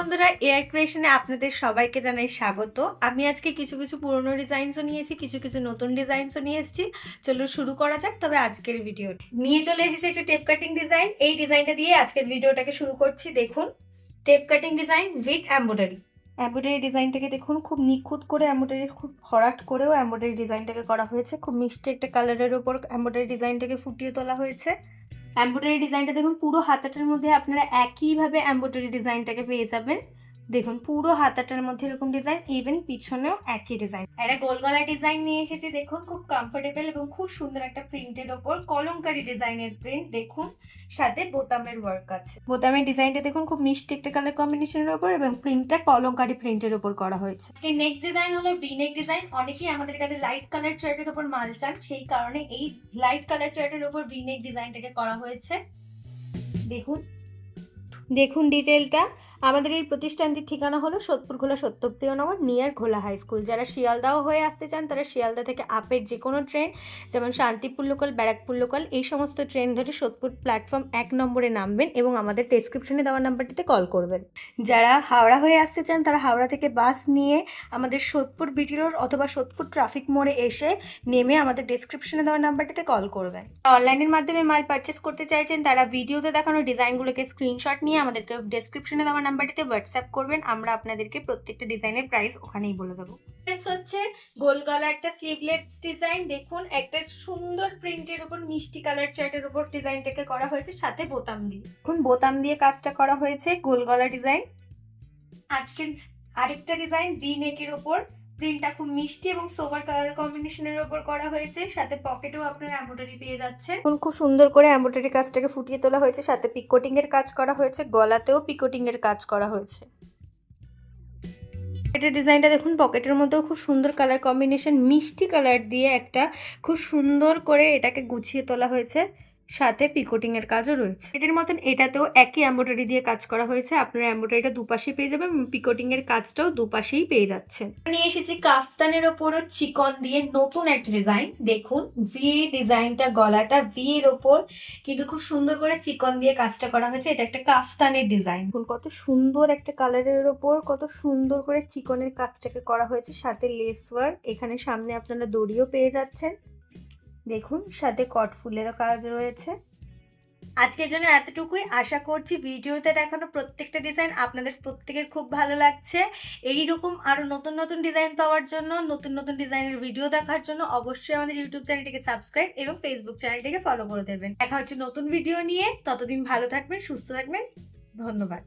বন্ধুরা, এআই ক্রিয়েশনে আপনাদের সবাইকে জানাই স্বাগত। আমি আজকে কিছু পুরনো ডিজাইনসও নিয়েছি, কিছু নতুন ডিজাইনসও নিয়ে এসেছি। চলো শুরু করা যাক। তবে আজকের ভিডিও নিয়ে চলে এসেছি একটা টেপ কাটিং ডিজাইন। এই ডিজাইনটা দিয়ে আজকের ভিডিওটাকে শুরু করছি। দেখুন, tape cutting design with embroidery. Embroidery ডিজাইনটাকে দেখুন, খুব নিখুঁত করে এমব্রয়ডারি, খুব ভরাট করেও এমব্রয়ডারি ডিজাইনটাকে করা হয়েছে। খুব মিষ্টি একটা কালারের ওপর এমব্রয়ডারি ডিজাইনটাকে ফুটিয়ে তোলা হয়েছে। এমব্রয়ডারি ডিজাইনটা দেখুন, পুরো হাতাটার মধ্যে আপনারা একইভাবে এমব্রয়ডারি ডিজাইনটাকে পেয়ে যাবেন। দেখুন, পুরো হাতাটার মধ্যে এরকম ডিজাইন, ইভেন পিছনেও একই ডিজাইন। একটা গোল গলা ডিজাইন নিয়ে এসেছি। দেখুন, খুব কমফোর্টেবল এবং খুব সুন্দর একটা প্রিন্টের ওপর কলমকারী ডিজাইনের প্রিন্ট। দেখুন, সাথে বোতামের ওয়ার্ক আছে। বোতামের ডিজাইনটা দেখুন, খুব মিষ্টি একটা কালার কম্বিনেশনের ওপর এবং প্রিন্টটা কলমকারী প্রিন্টের ওপর করা হয়েছে। এই নেক্সট ডিজাইন হলো ভি নেক ডিজাইন। অনেকেই আমাদের কাছে লাইট কালার চার্টের ওপর মাল চান, সেই কারণে এই লাইট কালার চার্টের ওপর ভি নেক ডিজাইনটাকে করা হয়েছে। দেখুন ডিটেলটা। আমাদের এই প্রতিষ্ঠানটির ঠিকানা হলো সোদপুর-ঘোলা সত্যপ্রিয়নগর নিয়ার ঘোলা হাই স্কুল। যারা শিয়ালদাহ হয়ে আসতে চান তারা শিয়ালদা থেকে আপের যে কোনো ট্রেন, যেমন শান্তিপুর লোকাল, ব্যারাকপুর লোকাল, এই সমস্ত ট্রেন ধরে সোদপুর প্ল্যাটফর্ম 1 নম্বরে নামবেন এবং আমাদের ডেসক্রিপশনে দেওয়া নাম্বারটিতে কল করবেন। যারা হাওড়া হয়ে আসতে চান তারা হাওড়া থেকে বাস নিয়ে আমাদের সোদপুর বিটি রোড অথবা সোদপুর ট্রাফিক মোড়ে এসে নেমে আমাদের ডেসক্রিপশনে দেওয়া নাম্বারটিতে কল করবেন। অনলাইনের মাধ্যমে মাল পারচেস করতে চাইছেন তারা ভিডিওতে দেখানো ডিজাইনগুলোকে স্ক্রিনশট নিয়ে আমাদেরকে ডেসক্রিপশনে দেওয়া নাম্বারটিতে হোয়াটসঅ্যাপ করবেন। আমরা আপনাদেরকে প্রত্যেকটা ডিজাইনের প্রাইস ওখানেই বলে দেবো। হচ্ছে গোল গলা একটা স্লিভলেস ডিজাইন। দেখুন, একটা সুন্দর প্রিন্টের উপর মিষ্টি কালার চার্টের উপর ডিজাইনটাকে করা হয়েছে, সাথে বোতাম দিয়ে। দেখুন, বোতাম দিয়ে কাজটা করা হয়েছে, গোল গলা ডিজাইন। আজকের আরেকটা ডিজাইন ভি নেকের উপর, প্রিন্টটা খুব মিষ্টি এবং সোভার কালার কম্বিনেশনের উপর করা হয়েছে, সাথে পকেটেও আপনারা এমব্রয়ডারি পেয়ে যাচ্ছে। খুব সুন্দর করে এমব্রয়ডারি কাজটাকে ফুটিয়ে তোলা হয়েছে, সাথে পিকোটিং এর কাজ করা হয়েছে, গলাতেও পিকোটিং এর কাজ করা হয়েছে। এটা ডিজাইনটা দেখুন, পকেটের মধ্যেও খুব সুন্দর কালার কম্বিনেশন, মিষ্টি কালার দিয়ে একটা খুব সুন্দর করে এটাকে গুছিয়ে তোলা হয়েছে, সাথে পিকোটিং এর কাজও রয়েছে। এটার মতন এটাতেও একই এমব্রয়ডারি দিয়ে কাজ করা হয়েছে। আপনারা এমব্রয়ডারিটা দুপাশেই পেয়ে যাবেন, পিকোটিং এর কাজটাও দুপাশেই পেয়ে যাচ্ছেন। নিয়ে এসেছি কাফতানের ওপরও চিকন দিয়ে নতুন একটা ডিজাইন। দেখুন, ভি ডিজাইনটা, গলাটা ভি এর ওপর কিন্তু খুব সুন্দর করে চিকন দিয়ে কাজটা করা হয়েছে। এটা একটা কাফতানের ডিজাইন। কত সুন্দর একটা কালারের ওপর কত সুন্দর করে চিকনের কাজটাকে করা হয়েছে, সাথে লেস ওয়ার্ক। এখানে সামনে আপনারা দড়িও পেয়ে যাচ্ছেন। দেখুন, সাথে কট ফুলেরও কাজ রয়েছে। আজকের জন্য এতটুকুই। আশা করছি ভিডিওতে দেখানো প্রত্যেকটা ডিজাইন আপনাদের প্রত্যেকের খুব ভালো লাগছে। এইরকম আরও নতুন ডিজাইন পাওয়ার জন্য, নতুন ডিজাইনের ভিডিও দেখার জন্য অবশ্যই আমাদের ইউটিউব চ্যানেলটিকে সাবস্ক্রাইব এবং ফেসবুক চ্যানেলটিকে ফলো করে দেবেন। দেখা হচ্ছে নতুন ভিডিও নিয়ে। ততদিন ভালো থাকবেন, সুস্থ থাকবেন। ধন্যবাদ।